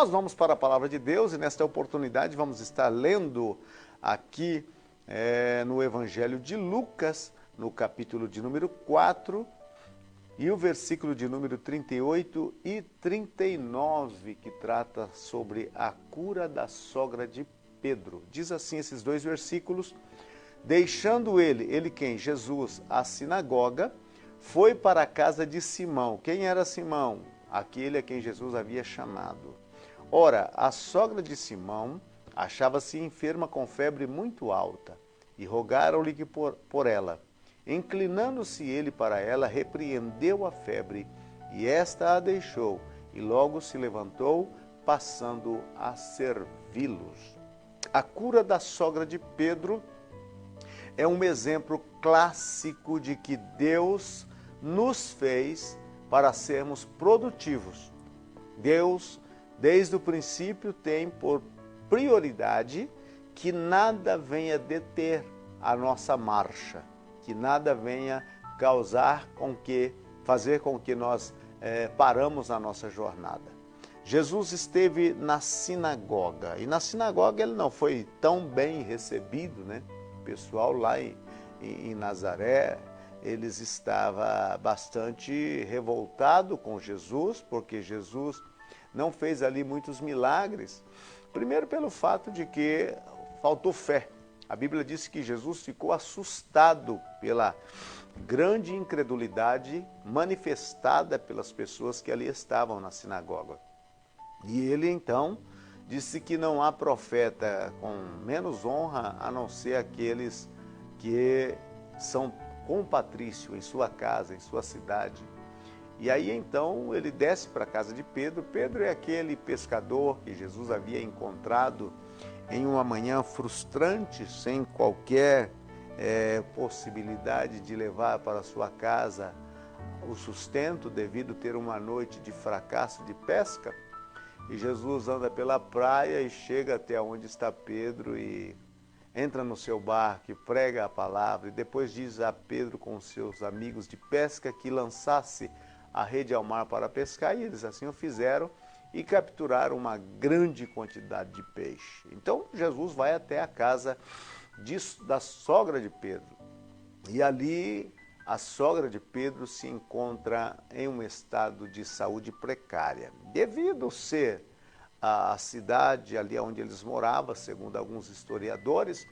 nós vamos para a palavra de Deus e nesta oportunidade vamos estar lendo aqui no Evangelho de Lucas, no capítulo de número 4, e o versículo de número 38 e 39, que trata sobre a cura da sogra de Pedro. Diz assim esses dois versículos: deixando ele quem? Jesus, a sinagoga, foi para a casa de Simão. Quem era Simão? Aquele a quem Jesus havia chamado. Ora, a sogra de Simão achava-se enferma com febre muito alta, e rogaram-lhe que por ela. Inclinando-se ele para ela, repreendeu a febre, e esta a deixou, e logo se levantou, passando a servi-los. A cura da sogra de Pedro é um exemplo clássico de que Deus nos fez para sermos produtivos. Deus, desde o princípio, tem por prioridade que nada venha deter a nossa marcha, que nada venha fazer com que nós paramos a nossa jornada. Jesus esteve na sinagoga, e na sinagoga ele não foi tão bem recebido, né? O pessoal lá em Nazaré, eles estavam bastante revoltados com Jesus, porque Jesus não fez ali muitos milagres. Primeiro pelo fato de que faltou fé. A Bíblia diz que Jesus ficou assustado pela grande incredulidade manifestada pelas pessoas que ali estavam na sinagoga. E ele então disse que não há profeta com menos honra a não ser aqueles que são compatrícios em sua casa, em sua cidade. E aí então ele desce para a casa de Pedro. Pedro é aquele pescador que Jesus havia encontrado em uma manhã frustrante, sem qualquer possibilidade de levar para sua casa o sustento devido a ter uma noite de fracasso de pesca. E Jesus anda pela praia e chega até onde está Pedro e entra no seu barco e prega a palavra. E depois diz a Pedro com seus amigos de pesca que lançasse a rede ao mar para pescar. E eles assim o fizeram e capturaram uma grande quantidade de peixe. Então Jesus vai até a casa da sogra de Pedro. E ali a sogra de Pedro se encontra em um estado de saúde precária. Devido ser a cidade ali onde eles moravam, segundo alguns historiadores,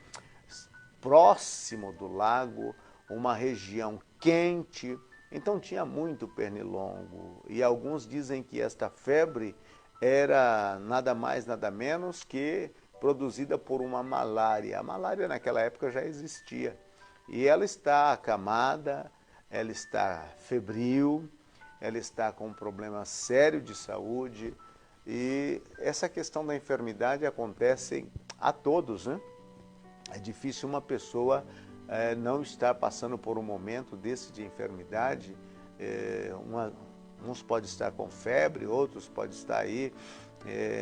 próximo do lago, uma região quente, então tinha muito pernilongo. E alguns dizem que esta febre era nada mais, nada menos que produzida por uma malária. A malária naquela época já existia. E ela está acamada, ela está febril, ela está com um problema sério de saúde. E essa questão da enfermidade acontece a todos, né? É difícil uma pessoa não estar passando por um momento desse de enfermidade. Uns podem estar com febre, outros podem estar aí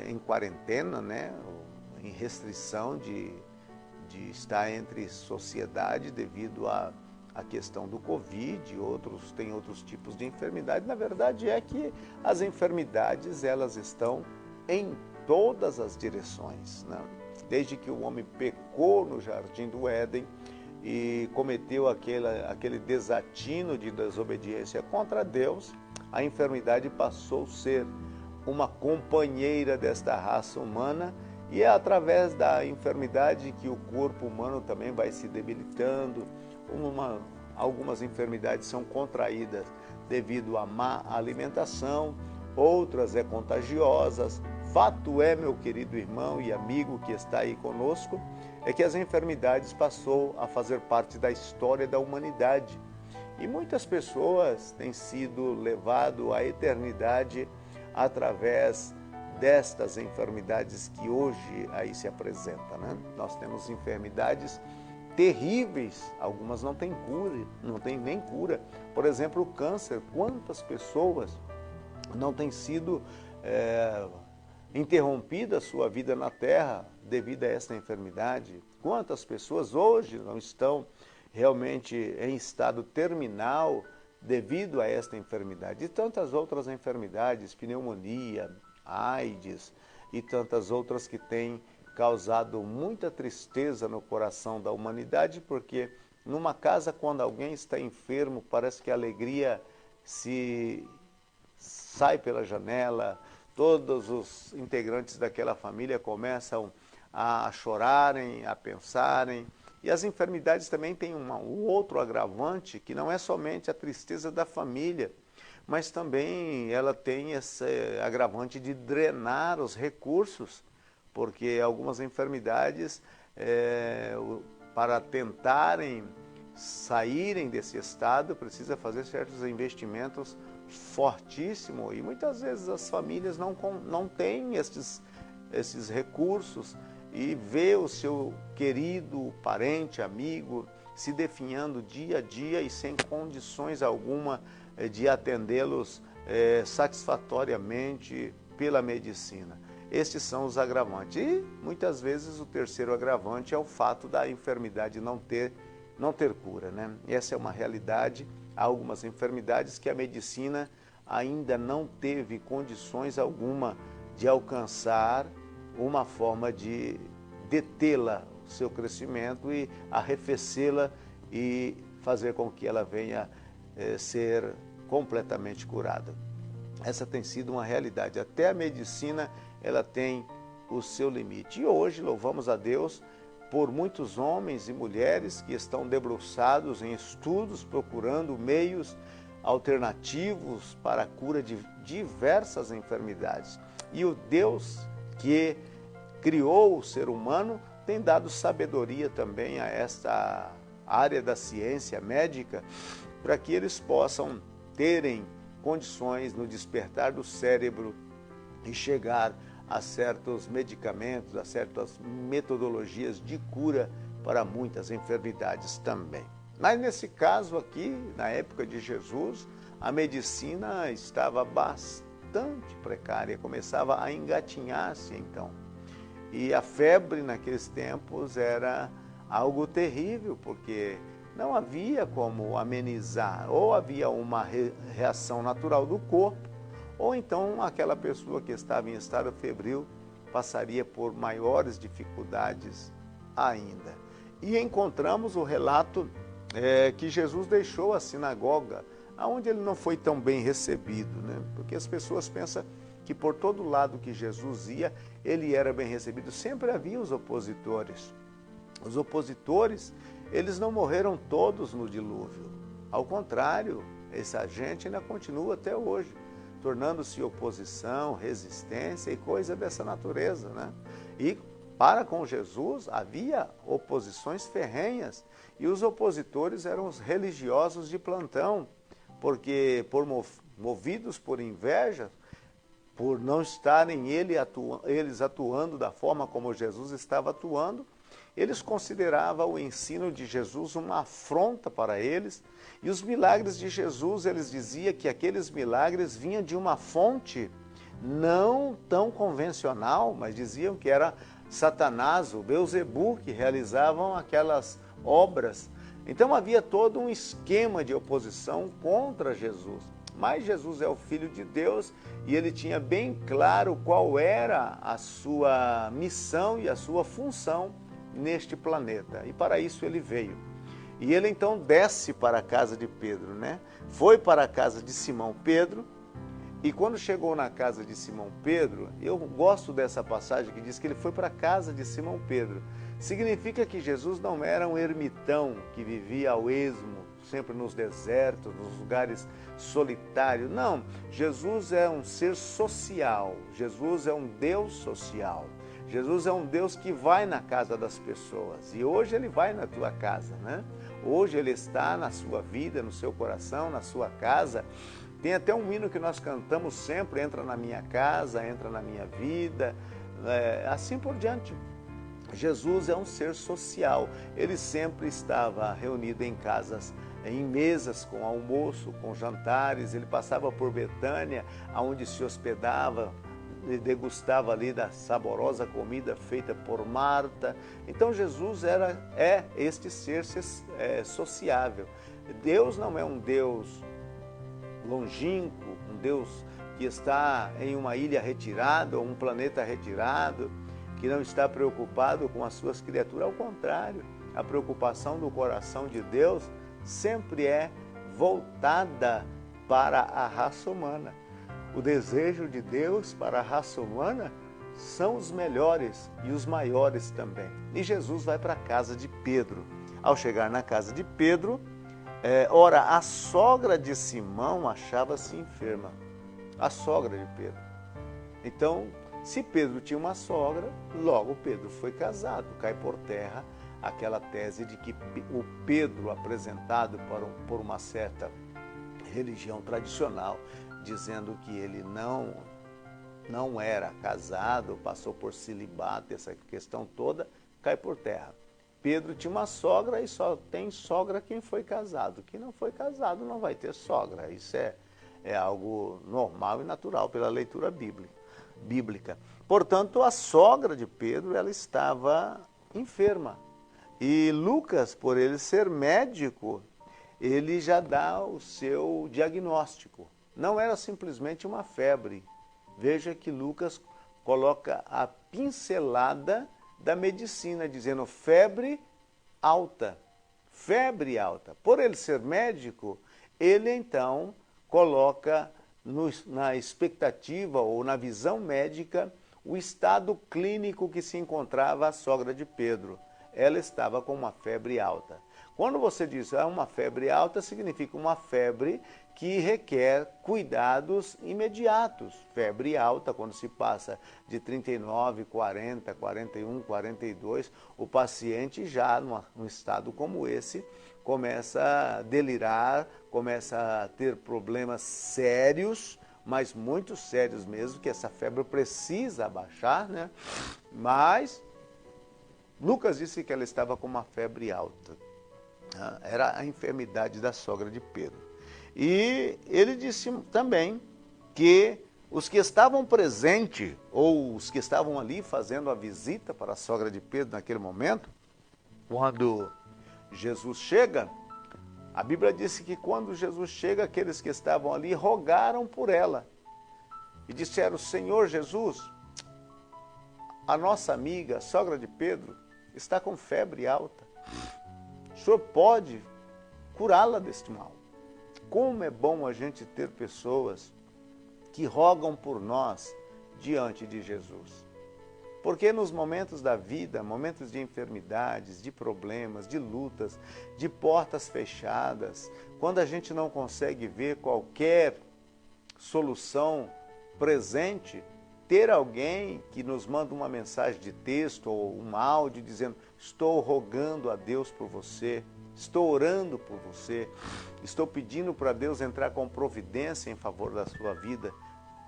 em quarentena, né? Em restrição de estar entre sociedade devido à questão do Covid. Outros têm outros tipos de enfermidade. Na verdade é que as enfermidades elas estão em todas as direções, né? Desde que o homem pecou no jardim do Éden e cometeu aquele desatino de desobediência contra Deus, a enfermidade passou a ser uma companheira desta raça humana. E é através da enfermidade que o corpo humano também vai se debilitando. Algumas enfermidades são contraídas devido à má alimentação, outras contagiosas. Fato é, meu querido irmão e amigo que está aí conosco, é que as enfermidades passou a fazer parte da história da humanidade. E muitas pessoas têm sido levadas à eternidade através destas enfermidades que hoje aí se apresentam, né? Nós temos enfermidades terríveis, algumas não têm cura, não têm nem cura. Por exemplo, o câncer. Quantas pessoas não têm sido interrompida a sua vida na Terra devido a esta enfermidade? Quantas pessoas hoje não estão realmente em estado terminal devido a esta enfermidade? E tantas outras enfermidades, pneumonia, AIDS, e tantas outras que têm causado muita tristeza no coração da humanidade, porque numa casa, quando alguém está enfermo, parece que a alegria se sai pela janela, todos os integrantes daquela família começam a chorarem, a pensarem. E as enfermidades também têm um outro agravante, que não é somente a tristeza da família, mas também ela tem esse agravante de drenar os recursos, porque algumas enfermidades, para tentarem saírem desse estado, precisa fazer certos investimentos fortíssimos, e muitas vezes as famílias não têm esses recursos, e vê o seu querido parente, amigo, se definhando dia a dia e sem condições alguma de atendê-los satisfatoriamente pela medicina. Estes são os agravantes. E muitas vezes o terceiro agravante é o fato da enfermidade não ter cura, né? Essa é uma realidade. Há algumas enfermidades que a medicina ainda não teve condições alguma de alcançar uma forma de detê-la, o seu crescimento, e arrefecê-la e fazer com que ela venha ser completamente curada. Essa tem sido uma realidade. Até a medicina, ela tem o seu limite. E hoje, louvamos a Deus por muitos homens e mulheres que estão debruçados em estudos, procurando meios alternativos para a cura de diversas enfermidades. E o Deus que criou o ser humano tem dado sabedoria também a esta área da ciência médica, para que eles possam terem condições no despertar do cérebro e chegar a certos medicamentos, a certas metodologias de cura para muitas enfermidades também. Mas nesse caso aqui, na época de Jesus, a medicina estava bastante precária, começava a engatinhar-se então. E a febre naqueles tempos era algo terrível, porque não havia como amenizar, ou havia uma reação natural do corpo, ou então aquela pessoa que estava em estado febril passaria por maiores dificuldades ainda. E encontramos o relato que Jesus deixou a sinagoga, onde ele não foi tão bem recebido, né? Porque as pessoas pensam que por todo lado que Jesus ia, ele era bem recebido. Sempre havia os opositores. Os opositores, eles não morreram todos no dilúvio. Ao contrário, essa gente ainda continua até hoje, tornando-se oposição, resistência e coisa dessa natureza, né? E para com Jesus havia oposições ferrenhas, e os opositores eram os religiosos de plantão, porque movidos por inveja, por não estarem eles atuando da forma como Jesus estava atuando, eles consideravam o ensino de Jesus uma afronta para eles, e os milagres de Jesus, eles diziam que aqueles milagres vinham de uma fonte não tão convencional, mas diziam que era Satanás, o Beelzebu, que realizavam aquelas obras. Então havia todo um esquema de oposição contra Jesus. Mas Jesus é o Filho de Deus e ele tinha bem claro qual era a sua missão e a sua função neste planeta. E para isso ele veio. E ele então desce para a casa de Pedro, né? Foi para a casa de Simão Pedro, e quando chegou na casa de Simão Pedro, eu gosto dessa passagem que diz que ele foi para a casa de Simão Pedro. Significa que Jesus não era um ermitão que vivia ao esmo, sempre nos desertos, nos lugares solitários. Não, Jesus é um ser social, Jesus é um Deus social. Jesus é um Deus que vai na casa das pessoas, e hoje ele vai na tua casa, né? Hoje ele está na sua vida, no seu coração, na sua casa. Tem até um hino que nós cantamos sempre: entra na minha casa, entra na minha vida, assim por diante. Jesus é um ser social, ele sempre estava reunido em casas, em mesas com almoço, com jantares, ele passava por Betânia, onde se hospedava, degustava ali da saborosa comida feita por Marta. Então Jesus é este ser sociável. Deus não é um Deus longínquo, um Deus que está em uma ilha retirada ou um planeta retirado, que não está preocupado com as suas criaturas. Ao contrário, a preocupação do coração de Deus sempre é voltada para a raça humana. O desejo de Deus para a raça humana são os melhores e os maiores também. E Jesus vai para a casa de Pedro. Ao chegar na casa de Pedro, ora, a sogra de Simão achava-se enferma. A sogra de Pedro. Então, se Pedro tinha uma sogra, logo Pedro foi casado. Cai por terra aquela tese de que o Pedro, apresentado por uma certa religião tradicional, dizendo que ele não era casado, passou por celibato, essa questão toda, cai por terra. Pedro tinha uma sogra e só tem sogra quem foi casado. Quem não foi casado não vai ter sogra. Isso é algo normal e natural pela leitura bíblica. Portanto, a sogra de Pedro, ela estava enferma. E Lucas, por ele ser médico, ele já dá o seu diagnóstico. Não era simplesmente uma febre. Veja que Lucas coloca a pincelada da medicina, dizendo febre alta. Febre alta. Por ele ser médico, ele então coloca na expectativa ou na visão médica o estado clínico que se encontrava a sogra de Pedro. Ela estava com uma febre alta. Quando você diz uma febre alta, significa uma febre que requer cuidados imediatos. Febre alta, quando se passa de 39, 40, 41, 42, o paciente já num estado como esse, começa a delirar, começa a ter problemas sérios, mas muito sérios mesmo, que essa febre precisa abaixar, né? Mas Lucas disse que ela estava com uma febre alta. Era a enfermidade da sogra de Pedro. E ele disse também que os que estavam presentes, ou os que estavam ali fazendo a visita para a sogra de Pedro naquele momento, quando Jesus chega, a Bíblia disse que quando Jesus chega, aqueles que estavam ali rogaram por ela. E disseram: Senhor Jesus, a nossa amiga, a sogra de Pedro, está com febre alta. O Senhor pode curá-la deste mal. Como é bom a gente ter pessoas que rogam por nós diante de Jesus. Porque nos momentos da vida, momentos de enfermidades, de problemas, de lutas, de portas fechadas, quando a gente não consegue ver qualquer solução presente, ter alguém que nos manda uma mensagem de texto ou um áudio dizendo: estou rogando a Deus por você, estou orando por você, estou pedindo para Deus entrar com providência em favor da sua vida.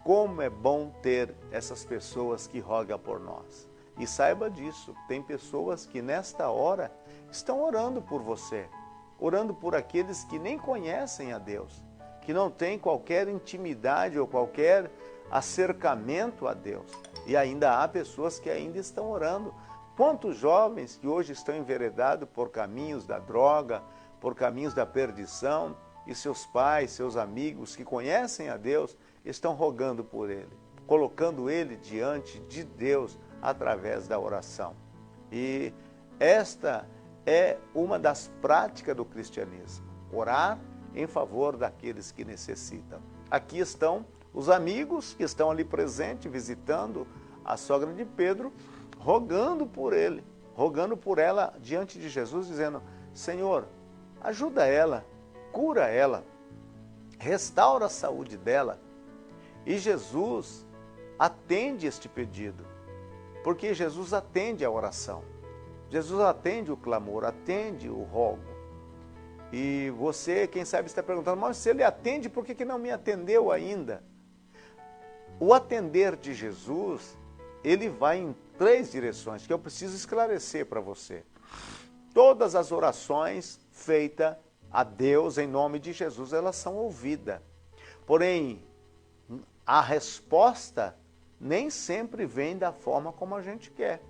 Como é bom ter essas pessoas que rogam por nós. E saiba disso, tem pessoas que nesta hora estão orando por você, orando por aqueles que nem conhecem a Deus, que não têm qualquer intimidade ou qualquer acercamento a Deus. E ainda há pessoas que ainda estão orando. Quantos jovens que hoje estão enveredados por caminhos da droga, por caminhos da perdição, e seus pais, seus amigos que conhecem a Deus, estão rogando por ele, colocando ele diante de Deus através da oração. E esta é uma das práticas do cristianismo, orar em favor daqueles que necessitam. Aqui estão os amigos que estão ali presentes, visitando a sogra de Pedro, rogando por ele, rogando por ela diante de Jesus, dizendo: Senhor, ajuda ela, cura ela, restaura a saúde dela. E Jesus atende este pedido, porque Jesus atende a oração, Jesus atende o clamor, atende o rogo. E você, quem sabe, está perguntando: mas se ele atende, por que não me atendeu ainda? O atender de Jesus, ele vai em 3 direções, que eu preciso esclarecer para você. Todas as orações feitas a Deus em nome de Jesus, elas são ouvidas. Porém, a resposta nem sempre vem da forma como a gente quer.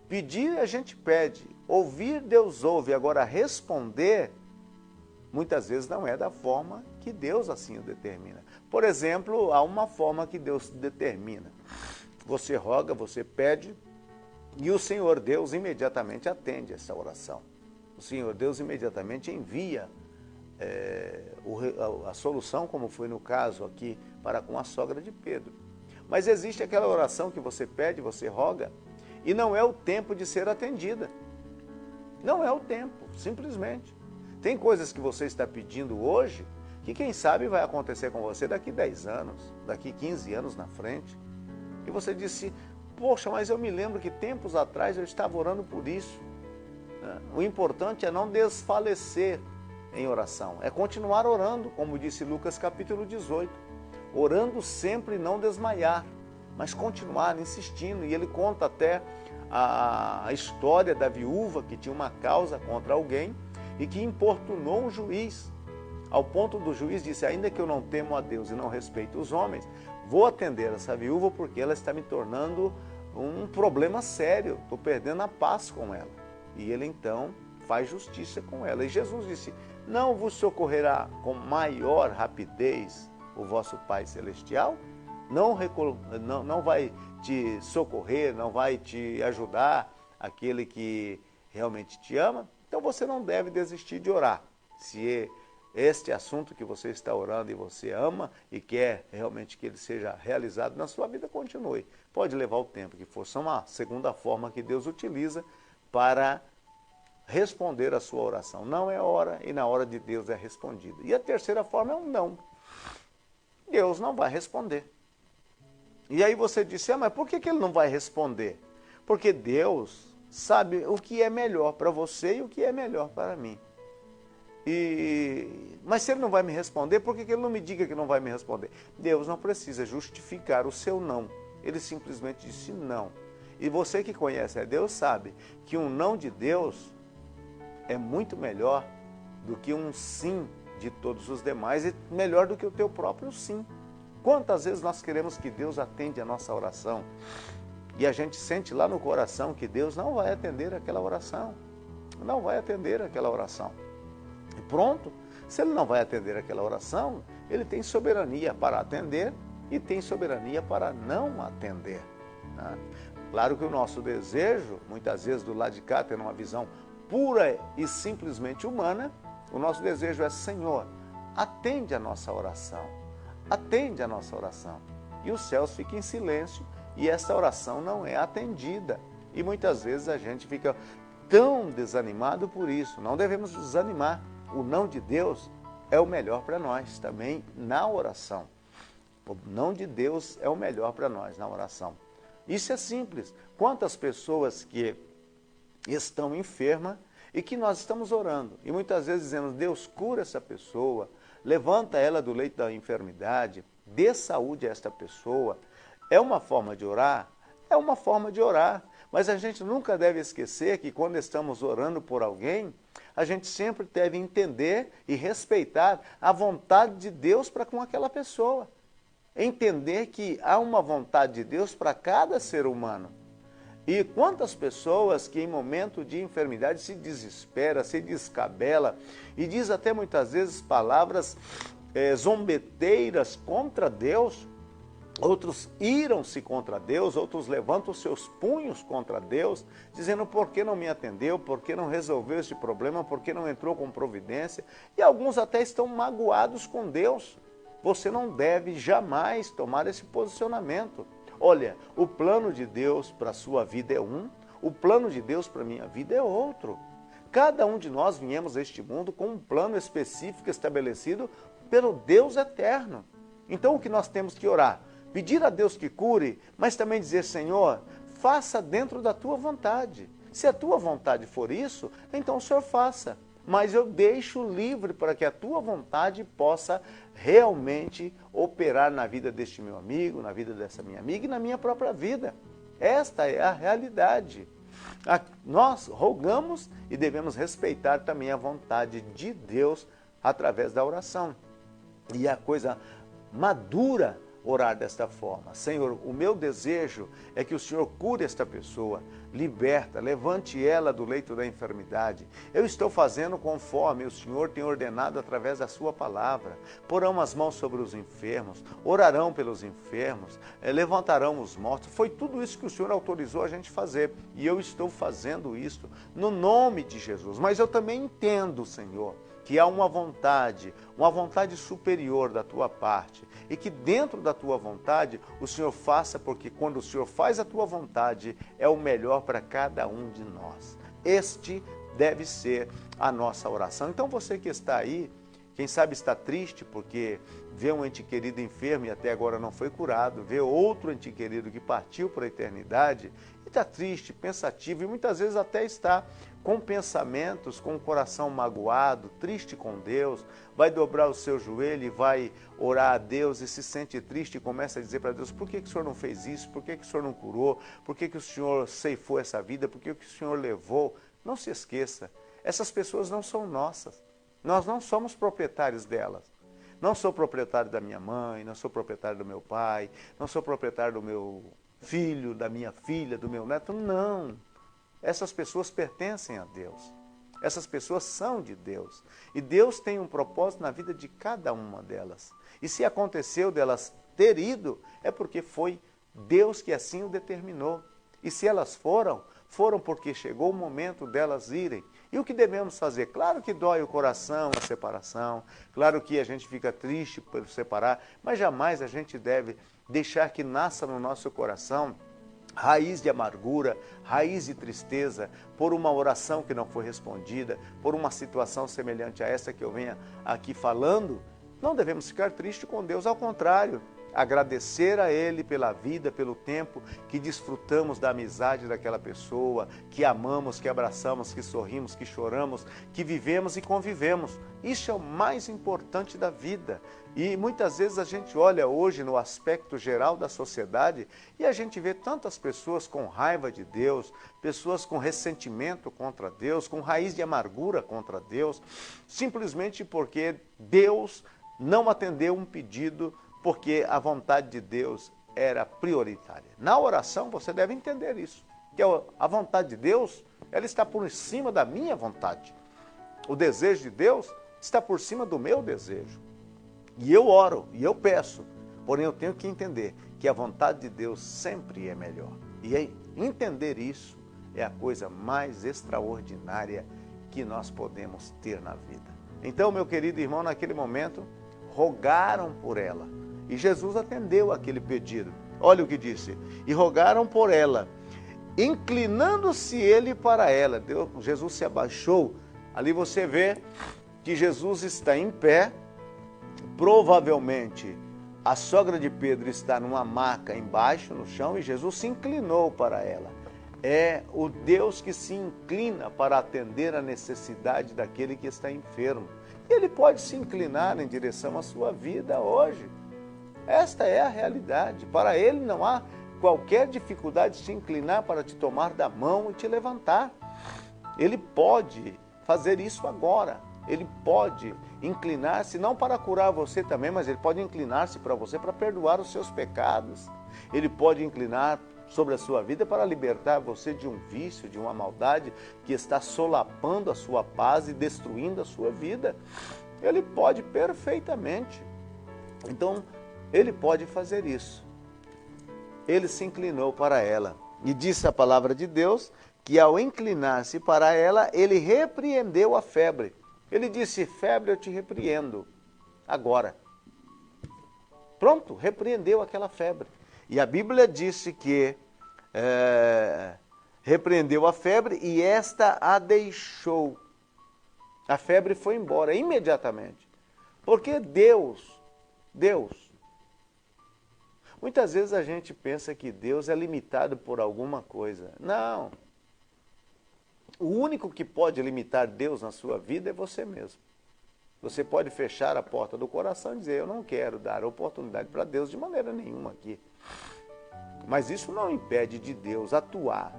Pedir, a gente pede. Ouvir, Deus ouve. Agora, responder, muitas vezes não é da forma que Deus assim o determina. Por exemplo, há uma forma que Deus determina. Você roga, você pede, e o Senhor Deus imediatamente atende essa oração. O Senhor Deus imediatamente envia a solução, como foi no caso aqui, para com a sogra de Pedro. Mas existe aquela oração que você pede, você roga, e não é o tempo de ser atendida. Não é o tempo, simplesmente. Tem coisas que você está pedindo hoje, que quem sabe vai acontecer com você daqui 10 anos, daqui 15 anos na frente. E você disse, poxa, mas eu me lembro que tempos atrás eu estava orando por isso. O importante é não desfalecer em oração, é continuar orando, como disse Lucas capítulo 18. Orando sempre e não desmaiar, mas continuar insistindo. E ele conta até a história da viúva que tinha uma causa contra alguém e que importunou um juiz, ao ponto do juiz disse, ainda que eu não temo a Deus e não respeito os homens, vou atender essa viúva porque ela está me tornando um problema sério, estou perdendo a paz com ela. E ele então faz justiça com ela. E Jesus disse, não vos socorrerá com maior rapidez o vosso Pai Celestial? Não vai te socorrer, não vai te ajudar aquele que realmente te ama? Então você não deve desistir de orar. Se este assunto que você está orando e você ama e quer realmente que ele seja realizado na sua vida, continue. Pode levar o tempo que for. Essa é uma segunda forma que Deus utiliza para responder a sua oração. Não é hora e na hora de Deus é respondido. E a terceira forma é um não. Deus não vai responder. E aí você disse, mas por que ele não vai responder? Porque Deus sabe o que é melhor para você e o que é melhor para mim. Mas se ele não vai me responder, por que ele não me diga que não vai me responder? Deus não precisa justificar o seu não. Ele simplesmente disse não. E você que conhece a Deus sabe que um não de Deus é muito melhor do que um sim de todos os demais e melhor do que o teu próprio sim. Quantas vezes nós queremos que Deus atende a nossa oração e a gente sente lá no coração que Deus não vai atender aquela oração. Não vai atender aquela oração. E pronto, se ele não vai atender aquela oração, ele tem soberania para atender e tem soberania para não atender. Né? Claro que o nosso desejo, muitas vezes do lado de cá, tendo uma visão pura e simplesmente humana, o nosso desejo é, Senhor, atende a nossa oração, atende a nossa oração. E os céus ficam em silêncio e essa oração não é atendida. E muitas vezes a gente fica tão desanimado por isso. Não devemos desanimar. O não de Deus é o melhor para nós também na oração. O não de Deus é o melhor para nós na oração. Isso é simples. Quantas pessoas que estão enfermas e que nós estamos orando. E muitas vezes dizemos, Deus cura essa pessoa, levanta ela do leito da enfermidade, dê saúde a esta pessoa. É uma forma de orar? É uma forma de orar. Mas a gente nunca deve esquecer que quando estamos orando por alguém, a gente sempre deve entender e respeitar a vontade de Deus para com aquela pessoa. Entender que há uma vontade de Deus para cada ser humano. E quantas pessoas que em momento de enfermidade se desespera, se descabela e diz até muitas vezes palavras zombeteiras contra Deus. Outros iram-se contra Deus, outros levantam os seus punhos contra Deus, dizendo por que não me atendeu, por que não resolveu este problema, por que não entrou com providência. E alguns até estão magoados com Deus. Você não deve jamais tomar esse posicionamento. Olha, o plano de Deus para a sua vida é um, o plano de Deus para a minha vida é outro. Cada um de nós viemos a este mundo com um plano específico estabelecido pelo Deus eterno. Então o que nós temos que orar? Pedir a Deus que cure, mas também dizer, Senhor, faça dentro da tua vontade. Se a tua vontade for isso, então o Senhor faça. Mas eu deixo livre para que a tua vontade possa realmente operar na vida deste meu amigo, na vida dessa minha amiga e na minha própria vida. Esta é a realidade. Nós rogamos e devemos respeitar também a vontade de Deus através da oração. E a coisa madura orar desta forma: Senhor, o meu desejo é que o Senhor cure esta pessoa, liberta, levante ela do leito da enfermidade. Eu estou fazendo conforme o Senhor tem ordenado através da sua palavra. Porão as mãos sobre os enfermos, orarão pelos enfermos, levantarão os mortos. Foi tudo isso que o Senhor autorizou a gente fazer, e eu estou fazendo isso no nome de Jesus. Mas eu também entendo, Senhor, que há uma vontade superior da tua parte, e que dentro da tua vontade o Senhor faça, porque quando o Senhor faz a tua vontade, é o melhor para cada um de nós. Este deve ser a nossa oração. Então você que está aí, quem sabe está triste porque vê um ente querido enfermo e até agora não foi curado, vê outro ente querido que partiu para a eternidade e está triste, pensativo, e muitas vezes até está com pensamentos, com o coração magoado, triste com Deus, vai dobrar o seu joelho e vai orar a Deus e se sente triste e começa a dizer para Deus: por que o Senhor não fez isso? Por que o Senhor não curou? Por que o Senhor ceifou essa vida? Por que o Senhor levou? Não se esqueça, essas pessoas não são nossas. Nós não somos proprietários delas. Não sou proprietário da minha mãe, não sou proprietário do meu pai, não sou proprietário do meu filho, da minha filha, do meu neto, não. Essas pessoas pertencem a Deus. Essas pessoas são de Deus. E Deus tem um propósito na vida de cada uma delas. E se aconteceu delas ter ido, é porque foi Deus que assim o determinou. E se elas foram porque chegou o momento delas irem. E o que devemos fazer? Claro que dói o coração a separação, claro que a gente fica triste por separar, mas jamais a gente deve deixar que nasça no nosso coração raiz de amargura, raiz de tristeza, por uma oração que não foi respondida, por uma situação semelhante a essa que eu venho aqui falando. Não devemos ficar tristes com Deus, ao contrário, agradecer a Ele pela vida, pelo tempo que desfrutamos da amizade daquela pessoa, que amamos, que abraçamos, que sorrimos, que choramos, que vivemos e convivemos. Isso é o mais importante da vida. E muitas vezes a gente olha hoje no aspecto geral da sociedade e a gente vê tantas pessoas com raiva de Deus, pessoas com ressentimento contra Deus, com raiz de amargura contra Deus, simplesmente porque Deus não atendeu um pedido, porque a vontade de Deus era prioritária. Na oração você deve entender isso, que a vontade de Deus, ela está por cima da minha vontade. O desejo de Deus está por cima do meu desejo. E eu oro, e eu peço, porém eu tenho que entender que a vontade de Deus sempre é melhor. E entender isso é a coisa mais extraordinária que nós podemos ter na vida. Então, meu querido irmão, naquele momento, rogaram por ela. E Jesus atendeu aquele pedido. Olha o que disse: e rogaram por ela, inclinando-se ele para ela. Jesus se abaixou. Ali você vê que Jesus está em pé. Provavelmente a sogra de Pedro está numa maca embaixo, no chão, e Jesus se inclinou para ela. É o Deus que se inclina para atender a necessidade daquele que está enfermo. Ele pode se inclinar em direção à sua vida hoje. Esta é a realidade. Para Ele não há qualquer dificuldade de se inclinar para te tomar da mão e te levantar. Ele pode fazer isso agora. Ele pode inclinar-se não para curar você também, mas Ele pode inclinar-se para você para perdoar os seus pecados. Ele pode inclinar sobre a sua vida para libertar você de um vício, de uma maldade que está solapando a sua paz e destruindo a sua vida. Ele pode perfeitamente. Então, Ele pode fazer isso. Ele se inclinou para ela e disse a palavra de Deus que ao inclinar-se para ela, Ele repreendeu a febre. Ele disse: febre, eu te repreendo agora. Pronto, repreendeu aquela febre. E a Bíblia disse que repreendeu a febre e esta a deixou. A febre foi embora imediatamente. Porque Deus, muitas vezes a gente pensa que Deus é limitado por alguma coisa. Não. O único que pode limitar Deus na sua vida é você mesmo. Você pode fechar a porta do coração e dizer: eu não quero dar oportunidade para Deus de maneira nenhuma aqui. Mas isso não impede de Deus atuar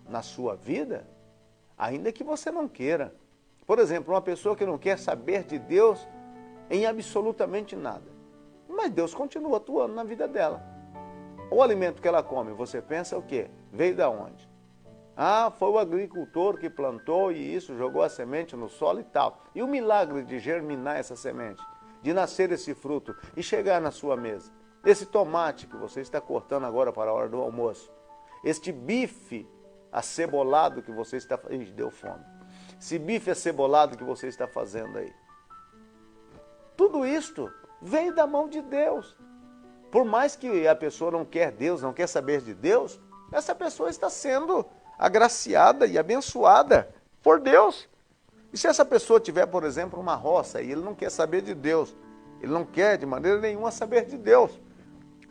na sua vida, ainda que você não queira. Por exemplo, uma pessoa que não quer saber de Deus em absolutamente nada. Mas Deus continua atuando na vida dela. O alimento que ela come, você pensa o quê? Veio da onde? Ah, foi o agricultor que plantou e isso, jogou a semente no solo e tal. E o milagre de germinar essa semente, de nascer esse fruto e chegar na sua mesa. Esse tomate que você está cortando agora para a hora do almoço. Este bife acebolado que você está fazendo. Ih, deu fome. Esse bife acebolado que você está fazendo aí. Tudo isto veio da mão de Deus. Por mais que a pessoa não quer Deus, não quer saber de Deus, essa pessoa está sendo agraciada e abençoada por Deus. E se essa pessoa tiver, por exemplo, uma roça e ele não quer saber de Deus, ele não quer de maneira nenhuma saber de Deus,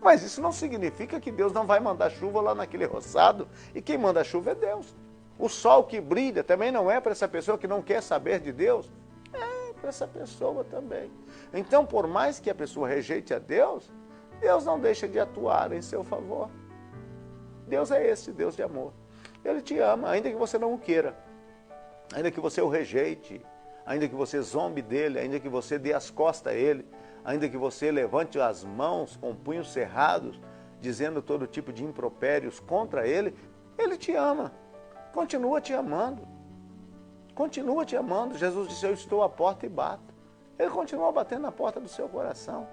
mas isso não significa que Deus não vai mandar chuva lá naquele roçado, e quem manda chuva é Deus. O sol que brilha também não é para essa pessoa que não quer saber de Deus, é para essa pessoa também. Então, por mais que a pessoa rejeite a Deus, Deus não deixa de atuar em seu favor. Deus é esse Deus de amor. Ele te ama, ainda que você não o queira, ainda que você o rejeite, ainda que você zombe dele, ainda que você dê as costas a ele, ainda que você levante as mãos com punhos cerrados, dizendo todo tipo de impropérios contra ele, ele te ama, continua te amando, continua te amando. Jesus disse, eu estou à porta e bato. Ele continua batendo na porta do seu coração,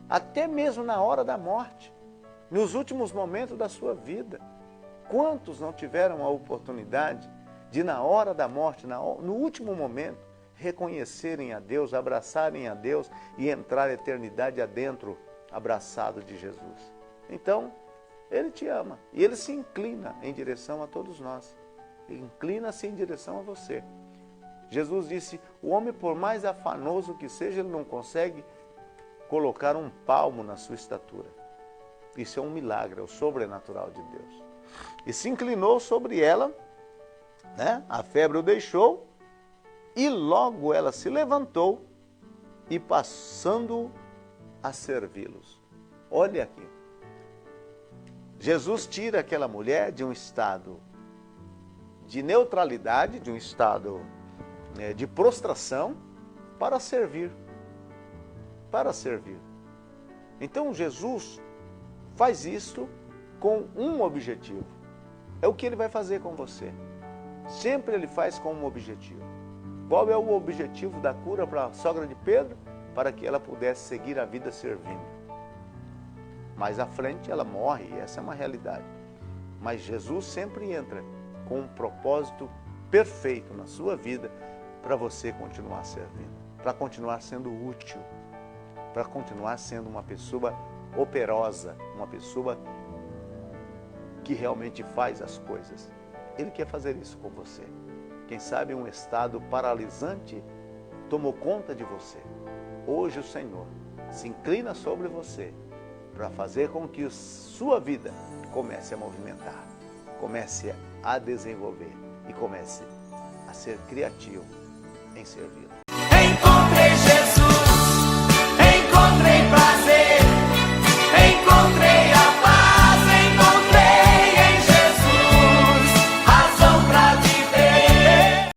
até mesmo na hora da morte, nos últimos momentos da sua vida. Quantos não tiveram a oportunidade de, na hora da morte, no último momento, reconhecerem a Deus, abraçarem a Deus e entrar a eternidade adentro, abraçado de Jesus? Então, Ele te ama e Ele se inclina em direção a todos nós. Inclina-se em direção a você. Jesus disse, o homem, por mais afanoso que seja, ele não consegue colocar um palmo na sua estatura. Isso é um milagre, é o sobrenatural de Deus. E se inclinou sobre ela, né? A febre o deixou, e logo ela se levantou e passando a servi-los. Olha aqui. Jesus tira aquela mulher de um estado de neutralidade, de um estado de prostração, para servir. Para servir. Então Jesus faz isso com um objetivo. É o que Ele vai fazer com você. Sempre Ele faz com um objetivo. Qual é o objetivo da cura para a sogra de Pedro? Para que ela pudesse seguir a vida servindo. Mais à frente ela morre, e essa é uma realidade. Mas Jesus sempre entra com um propósito perfeito na sua vida para você continuar servindo, para continuar sendo útil, para continuar sendo uma pessoa operosa, uma pessoa que realmente faz as coisas. Ele quer fazer isso com você. Quem sabe um estado paralisante tomou conta de você. Hoje o Senhor se inclina sobre você para fazer com que sua vida comece a movimentar, comece a desenvolver e comece a ser criativo em servir.